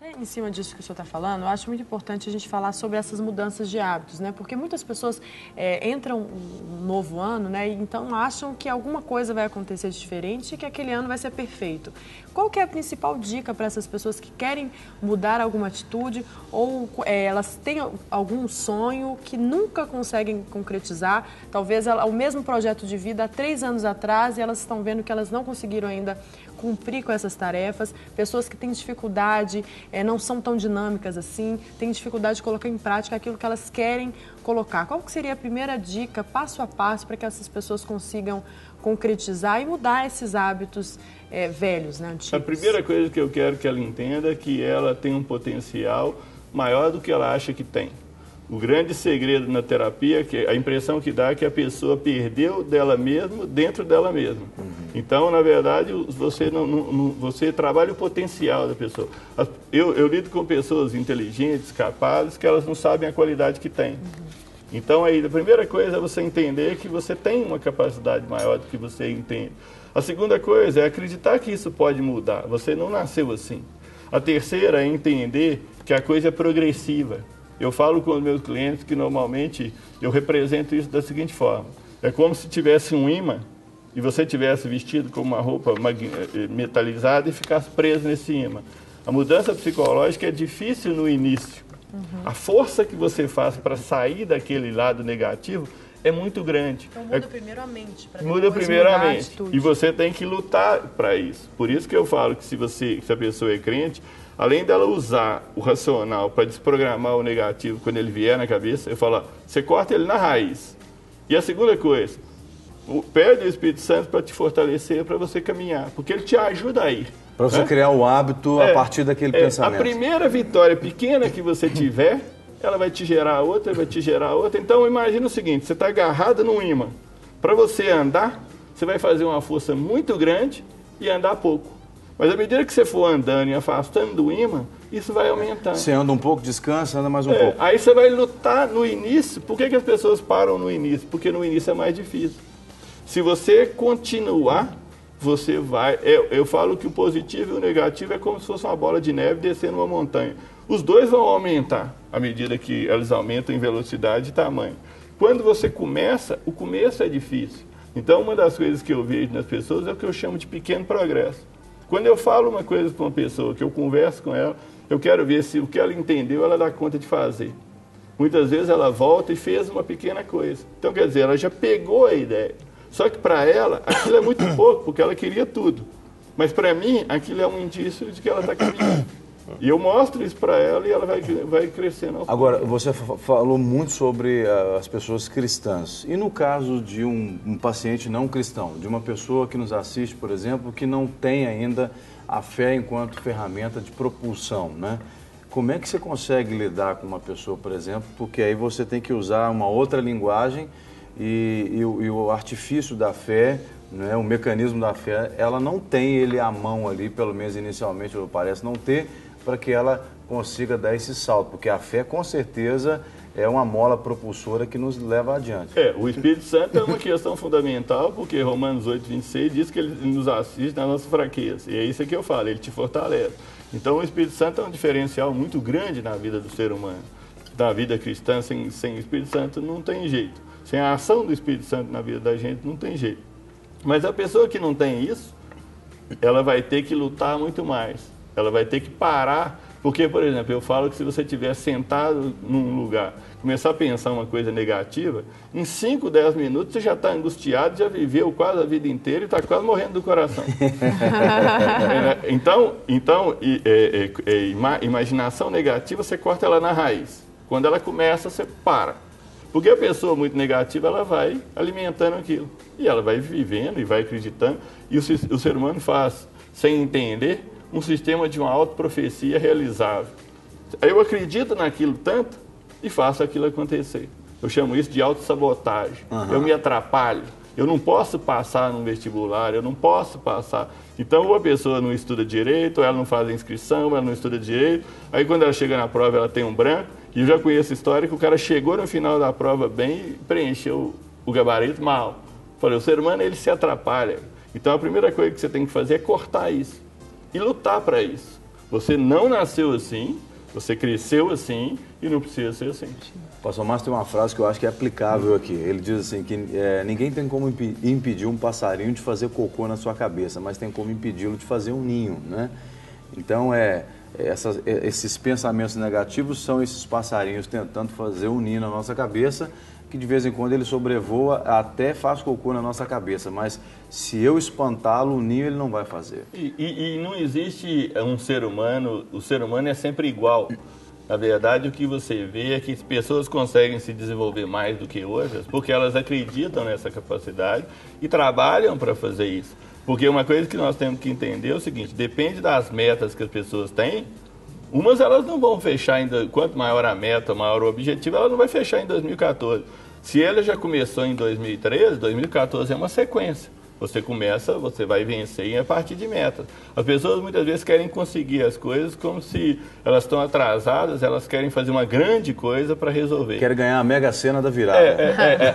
Até em cima disso que o senhor está falando, eu acho muito importante a gente falar sobre essas mudanças de hábitos, né? Porque muitas pessoas entram um novo ano, né? E então acham que alguma coisa vai acontecer de diferente e que aquele ano vai ser perfeito. Qual que é a principal dica para essas pessoas que querem mudar alguma atitude ou elas têm algum sonho que nunca conseguem concretizar? Talvez o mesmo projeto de vida há 3 anos atrás e elas estão vendo que elas não conseguiram ainda cumprir com essas tarefas, pessoas que têm dificuldade, não são tão dinâmicas assim, têm dificuldade de colocar em prática aquilo que elas querem colocar. Qual que seria a primeira dica, passo a passo, para que essas pessoas consigam concretizar e mudar esses hábitos velhos, né, antigos? A primeira coisa que eu quero que ela entenda é que ela tem um potencial maior do que ela acha que tem. O grande segredo na terapia, que a impressão que dá é que a pessoa perdeu dela mesma dentro dela mesma. Então, na verdade, você trabalha o potencial da pessoa. Eu lido com pessoas inteligentes, capazes, que elas não sabem a qualidade que têm. Então, aí, a primeira coisa é você entender que você tem uma capacidade maior do que você entende. A segunda coisa é acreditar que isso pode mudar. Você não nasceu assim. A terceira é entender que a coisa é progressiva. Eu falo com os meus clientes que normalmente eu represento isso da seguinte forma. É como se tivesse um imã e você tivesse vestido com uma roupa metalizada e ficasse preso nesse imã. A mudança psicológica é difícil no início. A força que você faz para sair daquele lado negativo é muito grande. Então muda primeiro a mente. Muda primeiro a mente. E você tem que lutar para isso. Por isso que eu falo que se a pessoa é crente, além dela usar o racional para desprogramar o negativo quando ele vier na cabeça, eu falo, você corta ele na raiz. E a segunda coisa, pede o Espírito Santo para te fortalecer, para você caminhar, porque ele te ajuda a ir. Para você criar o hábito a partir daquele pensamento. A primeira vitória pequena que você tiver, ela vai te gerar outra, vai te gerar outra. Então imagina o seguinte, você está agarrado num imã. Para você andar, você vai fazer uma força muito grande e andar pouco. Mas à medida que você for andando e afastando do imã, isso vai aumentando. Você anda um pouco, descansa, anda mais um pouco. Aí você vai lutar no início. Por que as pessoas param no início? Porque no início é mais difícil. Se você continuar, você vai... Eu falo que o positivo e o negativo é como se fosse uma bola de neve descendo uma montanha. Os dois vão aumentar à medida que eles aumentam em velocidade e tamanho. Quando você começa, o começo é difícil. Então, uma das coisas que eu vejo nas pessoas é o que eu chamo de pequeno progresso. Quando eu falo uma coisa para uma pessoa, que eu converso com ela, eu quero ver se o que ela entendeu, ela dá conta de fazer. Muitas vezes ela volta e fez uma pequena coisa. Então, quer dizer, ela já pegou a ideia. Só que para ela, aquilo é muito pouco, porque ela queria tudo. Mas para mim, aquilo é um indício de que ela está caminhando. E eu mostro isso para ela e ela vai crescendo. Agora, você falou muito sobre as pessoas cristãs. E no caso de um paciente não cristão, de uma pessoa que nos assiste, por exemplo, que não tem ainda a fé enquanto ferramenta de propulsão, né? Como é que você consegue lidar com uma pessoa, por exemplo, porque aí você tem que usar uma outra linguagem e o artifício da fé, né, o mecanismo da fé, ela não tem ele à mão ali, pelo menos inicialmente, parece não ter, para que ela consiga dar esse salto, porque a fé, com certeza, é uma mola propulsora que nos leva adiante. O Espírito Santo é uma questão fundamental, porque Romanos 8:26 diz que ele nos assiste na nossa fraqueza, e é isso que eu falo, ele te fortalece. Então, o Espírito Santo é um diferencial muito grande na vida do ser humano. Na vida cristã, sem o Espírito Santo, não tem jeito. Sem a ação do Espírito Santo na vida da gente, não tem jeito. Mas a pessoa que não tem isso, ela vai ter que lutar muito mais. Ela vai ter que parar, porque, por exemplo, eu falo que se você estiver sentado num lugar, começar a pensar uma coisa negativa, em 5, 10 minutos você já está angustiado, já viveu quase a vida inteira e está quase morrendo do coração. Então, imaginação negativa, você corta ela na raiz. Quando ela começa, você para. Porque a pessoa muito negativa, ela vai alimentando aquilo. E ela vai vivendo e vai acreditando. E o ser humano faz, sem entender, um sistema de uma autoprofecia realizável. Eu acredito naquilo tanto e faço aquilo acontecer. Eu chamo isso de autossabotagem. Eu me atrapalho. Eu não posso passar num vestibular, eu não posso passar. Então, ou a pessoa não estuda direito, ou ela não faz a inscrição, ela não estuda direito. Aí, quando ela chega na prova, ela tem um branco. E eu já conheço a história que o cara chegou no final da prova bem e preencheu o gabarito mal. Falei, o ser humano, ele se atrapalha. Então, a primeira coisa que você tem que fazer é cortar isso. E lutar para isso. Você não nasceu assim, você cresceu assim e não precisa ser assim. O pastor Márcio tem uma frase que eu acho que é aplicável aqui. Ele diz assim que ninguém tem como impedir um passarinho de fazer cocô na sua cabeça, mas tem como impedi-lo de fazer um ninho, né? Então, esses pensamentos negativos são esses passarinhos tentando fazer um ninho na nossa cabeça, que de vez em quando ele sobrevoa, até faz cocô na nossa cabeça, mas se eu espantá-lo, o ninho ele não vai fazer. E não existe um ser humano, o ser humano é sempre igual. Na verdade, o que você vê é que as pessoas conseguem se desenvolver mais do que outras porque elas acreditam nessa capacidade e trabalham para fazer isso. Porque uma coisa que nós temos que entender é o seguinte, depende das metas que as pessoas têm, umas elas não vão fechar ainda, quanto maior a meta, maior o objetivo, ela não vai fechar em 2014. Se ela já começou em 2013, 2014 é uma sequência. Você começa, você vai vencer a partir de metas. As pessoas muitas vezes querem conseguir as coisas como se elas estão atrasadas, elas querem fazer uma grande coisa para resolver. Querem ganhar a Mega Sena da virada.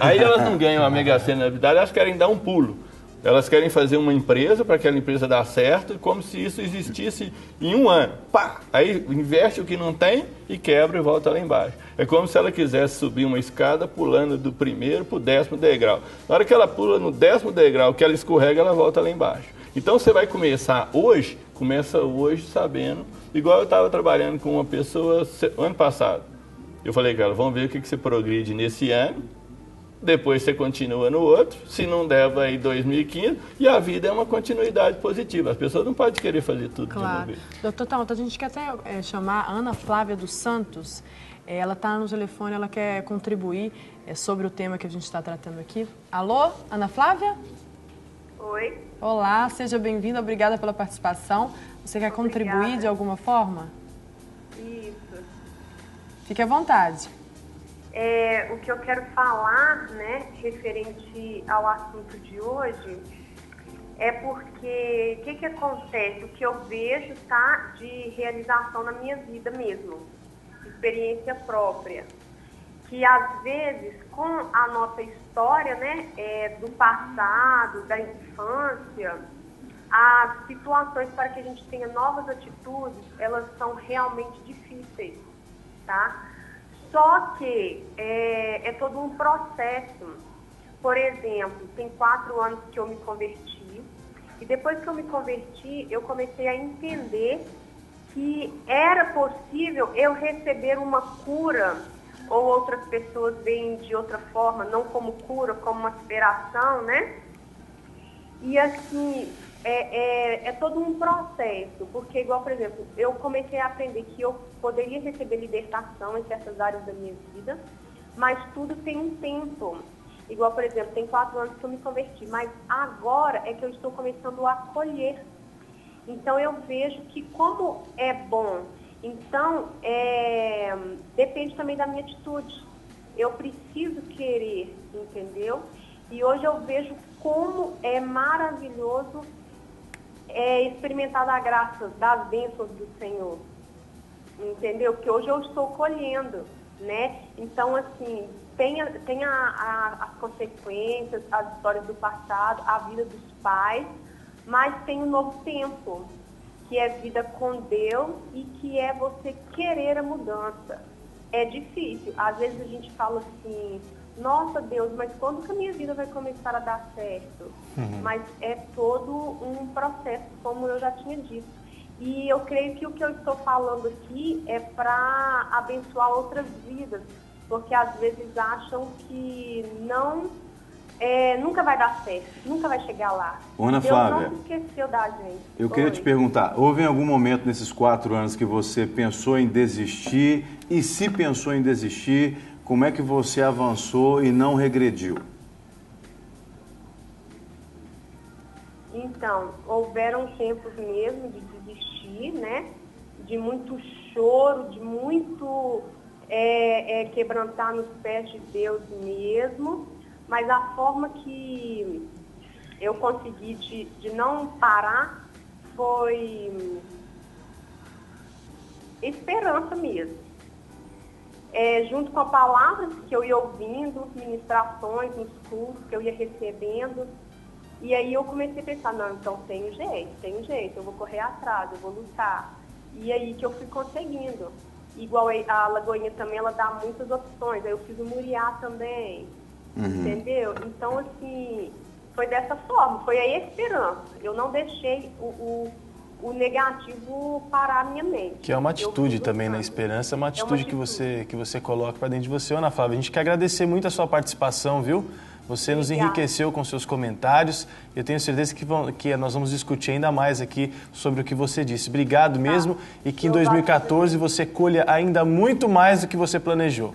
Aí elas não ganham a Mega Sena da virada, elas querem dar um pulo. Elas querem fazer uma empresa para aquela empresa dar certo, como se isso existisse em um ano. Pá! Aí investe o que não tem e quebra e volta lá embaixo. É como se ela quisesse subir uma escada pulando do primeiro para o 10º degrau. Na hora que ela pula no 10º degrau, que ela escorrega, ela volta lá embaixo. Então você vai começar hoje, começa hoje sabendo, igual eu estava trabalhando com uma pessoa ano passado. Eu falei com ela, vamos ver o que você progride nesse ano. Depois você continua no outro, se não der, vai em 2015, e a vida é uma continuidade positiva. As pessoas não podem querer fazer tudo de uma vez. Doutor Talta, a gente quer até chamar a Ana Flávia dos Santos. Ela está no telefone, ela quer contribuir sobre o tema que a gente está tratando aqui. Alô, Ana Flávia? Oi. Olá, seja bem-vinda, obrigada pela participação. Você quer contribuir de alguma forma? Isso. Fique à vontade. O que eu quero falar, né, referente ao assunto de hoje, é porque o que acontece? O que eu vejo, tá, de realização na minha vida mesmo, experiência própria, que às vezes com a nossa história, né, do passado, da infância, as situações para que a gente tenha novas atitudes, elas são realmente difíceis, tá? Só que é todo um processo. Por exemplo, tem 4 anos que eu me converti, e depois que eu me converti, eu comecei a entender que era possível eu receber uma cura, ou outras pessoas veem de outra forma, não como cura, como uma superação, né? E assim, é todo um processo, porque igual, por exemplo, eu comecei a aprender que eu poderia receber libertação em certas áreas da minha vida, mas tudo tem um tempo. Igual, por exemplo, tem 4 anos que eu me converti, mas agora é que eu estou começando a colher. Então eu vejo que como é bom, então depende também da minha atitude. Eu preciso querer, entendeu? E hoje eu vejo como é maravilhoso experimentar a graça das bênçãos do Senhor, entendeu? Que hoje eu estou colhendo, né? Então, assim, tem as consequências, as histórias do passado, a vida dos pais, mas tem um novo tempo, que é vida com Deus e que é você querer a mudança. É difícil, às vezes a gente fala assim, nossa Deus, mas quando que a minha vida vai começar a dar certo? Mas é todo um processo, como eu já tinha dito. E eu creio que o que eu estou falando aqui é para abençoar outras vidas, porque às vezes acham que nunca vai dar certo, nunca vai chegar lá. Ana Deus Flávia, não se esqueceu da gente. Eu queria te perguntar, houve em algum momento nesses 4 anos que você pensou em desistir? E se pensou em desistir, como é que você avançou e não regrediu? Então, houveram tempos mesmo de desistir, né? De muito choro, de muito quebrantar nos pés de Deus mesmo. Mas a forma que eu consegui de não parar foi esperança mesmo. Junto com a palavra que eu ia ouvindo, ministrações nos cursos que eu ia recebendo. E aí eu comecei a pensar, não, então tem jeito, eu vou correr atrás, eu vou lutar. E aí que eu fui conseguindo. Igual a Lagoinha também, ela dá muitas opções. Aí eu fiz o Muriá também, entendeu? Então, assim, foi dessa forma, foi a esperança. Eu não deixei o negativo parar a minha mente. Que é uma atitude também na esperança, é uma atitude que você coloca para dentro de você. Ana Flávia, a gente quer agradecer muito a sua participação, viu? Você nos enriqueceu com seus comentários. Eu tenho certeza que nós vamos discutir ainda mais aqui sobre o que você disse. Obrigado mesmo e que em 2014 você colha ainda muito mais do que você planejou.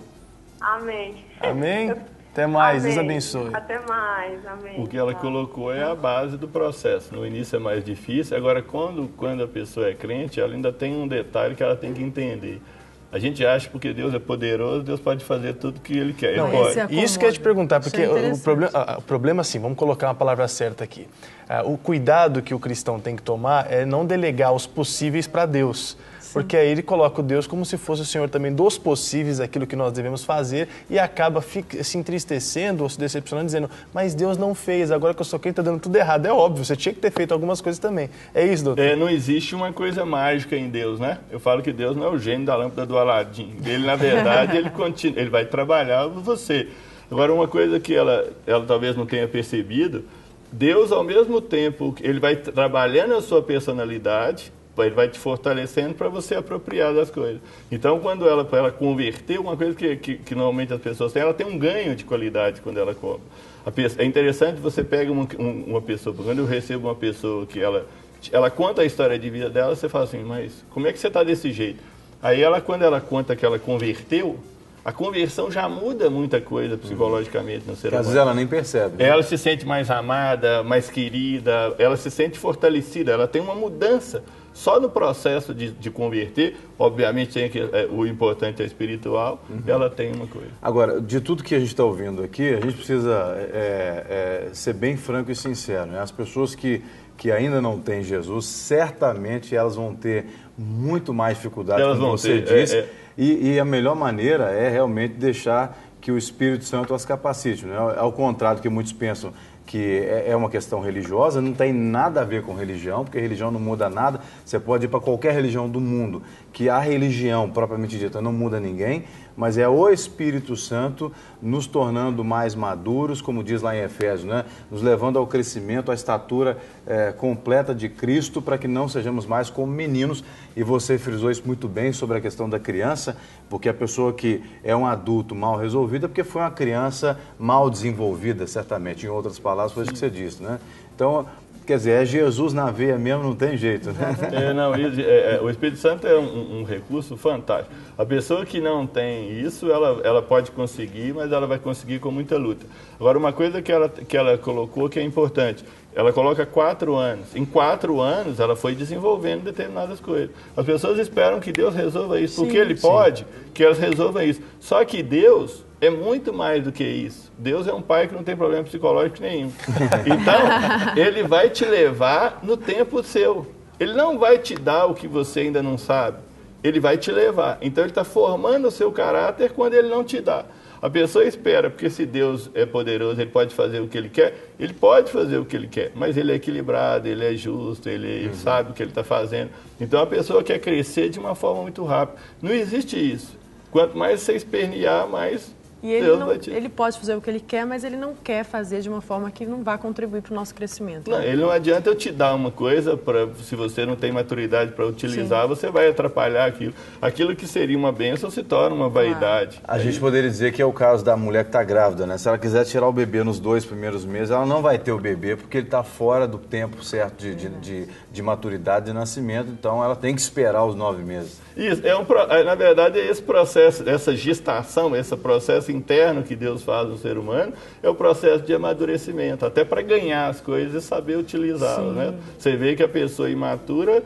Amém. Amém? Até mais, Amém. Deus abençoe. Até mais, amém. O que ela colocou é a base do processo. No início é mais difícil, agora quando a pessoa é crente, ela ainda tem um detalhe que ela tem que entender. A gente acha que porque Deus é poderoso, Deus pode fazer tudo o que Ele quer. Não, Ele pode. isso que eu ia te perguntar, porque o problema, assim, vamos colocar uma palavra certa aqui. O cuidado que o cristão tem que tomar é não delegar os possíveis para Deus. Porque aí ele coloca o Deus como se fosse o Senhor também dos possíveis, aquilo que nós devemos fazer, e acaba se entristecendo ou se decepcionando, dizendo, mas Deus não fez, agora que eu sou quem está dando tudo errado. É óbvio, você tinha que ter feito algumas coisas também. É isso, doutor? Não existe uma coisa mágica em Deus, né? Eu falo que Deus não é o gênio da lâmpada do Aladim. Ele, na verdade, ele vai trabalhar você. Agora, uma coisa que ela talvez não tenha percebido, Deus, ao mesmo tempo, ele vai trabalhando a sua personalidade, ele vai te fortalecendo para você apropriar das coisas. Então, quando ela converter, uma coisa que normalmente as pessoas têm, ela tem um ganho de qualidade quando ela compra. É interessante, você pega uma pessoa, quando eu recebo uma pessoa que ela conta a história de vida dela, você fala assim, mas como é que você está desse jeito? Aí quando ela conta que ela converteu, a conversão já muda muita coisa psicologicamente no ser humano. Às vezes ela nem percebe. Né? Ela se sente mais amada, mais querida, ela se sente fortalecida, ela tem uma mudança. Só no processo de converter, obviamente o importante é espiritual, ela tem uma coisa. Agora, de tudo que a gente está ouvindo aqui, a gente precisa ser bem franco e sincero. Né? As pessoas que ainda não têm Jesus, certamente elas vão ter muito mais dificuldade, como você disse. E a melhor maneira é realmente deixar que o Espírito Santo as capacite. Né? Ao contrário do que muitos pensam, que é uma questão religiosa, não tem nada a ver com religião, porque religião não muda nada. Você pode ir para qualquer religião do mundo, que a religião, propriamente dita, não muda ninguém, mas é o Espírito Santo nos tornando mais maduros, como diz lá em Efésios, né? Nos levando ao crescimento, à estatura completa de Cristo, para que não sejamos mais como meninos. E você frisou isso muito bem sobre a questão da criança, porque a pessoa que é um adulto mal resolvido é porque foi uma criança mal desenvolvida, certamente. Em outras palavras, foi isso que você disse, né? Então, quer dizer, é Jesus na veia mesmo, não tem jeito, né? O Espírito Santo é um recurso fantástico. A pessoa que não tem isso, ela pode conseguir, mas ela vai conseguir com muita luta. Agora, uma coisa que ela colocou que é importante, ela coloca 4 anos. Em 4 anos, ela foi desenvolvendo determinadas coisas. As pessoas esperam que Deus resolva isso, porque Ele pode que elas resolvam isso. Só que Deus é muito mais do que isso. Deus é um pai que não tem problema psicológico nenhum. Então, Ele vai te levar no tempo seu. Ele não vai te dar o que você ainda não sabe. Ele vai te levar. Então, Ele está formando o seu caráter quando Ele não te dá. A pessoa espera, porque se Deus é poderoso, Ele pode fazer o que Ele quer, Ele pode fazer o que Ele quer, mas Ele é equilibrado, Ele é justo, Ele sabe o que Ele está fazendo. Então a pessoa quer crescer de uma forma muito rápida. Não existe isso. Quanto mais você espernear, mais E ele pode fazer o que ele quer, mas ele não quer fazer de uma forma que não vá contribuir para o nosso crescimento. Não, ele não adianta eu te dar uma coisa, se você não tem maturidade para utilizar, você vai atrapalhar aquilo. Aquilo que seria uma bênção se torna uma vaidade. A gente poderia dizer que é o caso da mulher que está grávida, né? Se ela quiser tirar o bebê nos 2 primeiros meses, ela não vai ter o bebê, porque ele está fora do tempo certo de maturidade de nascimento, então ela tem que esperar os 9 meses. Isso, na verdade, esse processo, essa gestação, esse processo interno que Deus faz no ser humano, é o processo de amadurecimento, até para ganhar as coisas e saber utilizá-las, né? Você vê que a pessoa imatura,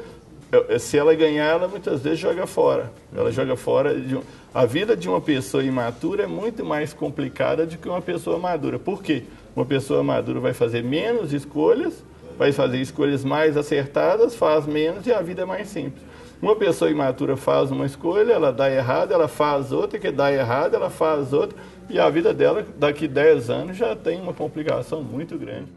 se ela ganhar, ela muitas vezes joga fora. Ela joga fora. A vida de uma pessoa imatura é muito mais complicada do que uma pessoa madura. Por quê? Uma pessoa madura vai fazer menos escolhas, vai fazer escolhas mais acertadas, faz menos e a vida é mais simples. Uma pessoa imatura faz uma escolha, ela dá errado, ela faz outra, que dá errado, ela faz outra, e a vida dela, daqui 10 anos, já tem uma complicação muito grande.